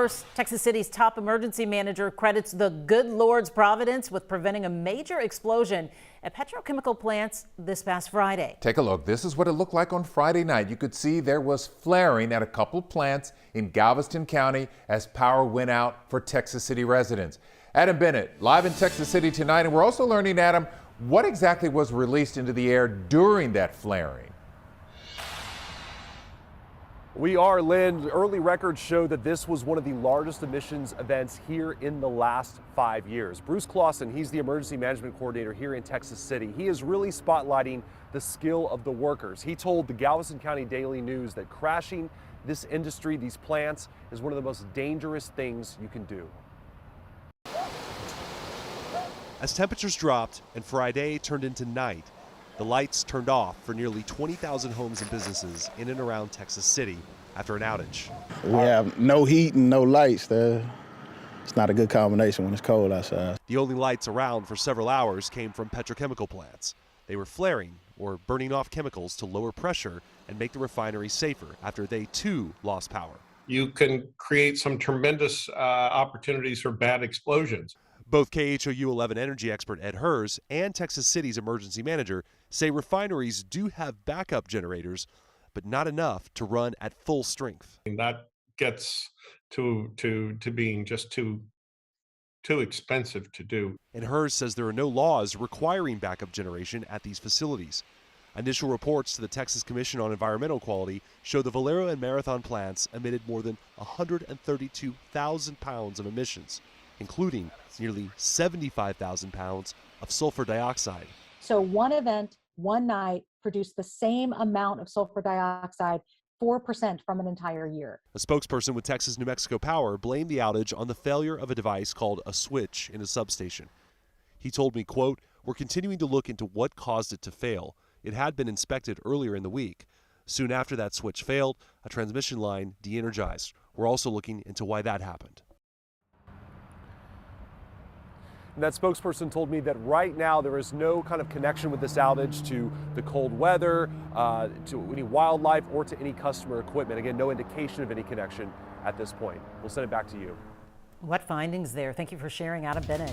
First, Texas City's top emergency manager credits the good Lord's providence with preventing a major explosion at petrochemical plants this past Friday. Take a look. This is what it looked like on Friday night. You could see there was flaring at a couple plants in Galveston County as power went out for Texas City residents. Adam Bennett, live in Texas City tonight, and we're also learning, Adam, what exactly was released into the air during that flaring. We are, Lynn. Early records show that this was one of the largest emissions events here in the last 5 years. Bruce Clausen, he's the emergency management coordinator here in Texas City. He is really spotlighting the skill of the workers. He told the Galveston County Daily News that crashing this industry, these plants, is one of the most dangerous things you can do. As temperatures dropped and Friday turned into night, the lights turned off for nearly 20,000 homes and businesses in and around Texas City after an outage. We have no heat and no lights. It's not a good combination when it's cold outside. The only lights around for several hours came from petrochemical plants. They were flaring or burning off chemicals to lower pressure and make the refinery safer after they too lost power. You can create some tremendous opportunities for bad explosions. Both KHOU 11 energy expert Ed Hers and Texas City's emergency manager say refineries do have backup generators, but not enough to run at full strength. And that gets to being just too expensive to do. And Hers says there are no laws requiring backup generation at these facilities. Initial reports to the Texas Commission on Environmental Quality show the Valero and Marathon plants emitted more than 132,000 pounds of emissions, including nearly 75,000 pounds of sulfur dioxide. So one event, one night, produced the same amount of sulfur dioxide, 4% from an entire year. A spokesperson with Texas New Mexico Power blamed the outage on the failure of a device called a switch in a substation. He told me, quote, "We're continuing to look into what caused it to fail. It had been inspected earlier in the week. Soon after that switch failed, a transmission line de-energized. We're also looking into why that happened." And that spokesperson told me that right now there is no kind of connection with this outage to the cold weather, to any wildlife, or to any customer equipment. Again, no indication of any connection at this point. We'll send it back to you. What findings there? Thank you for sharing, Adam Bennett.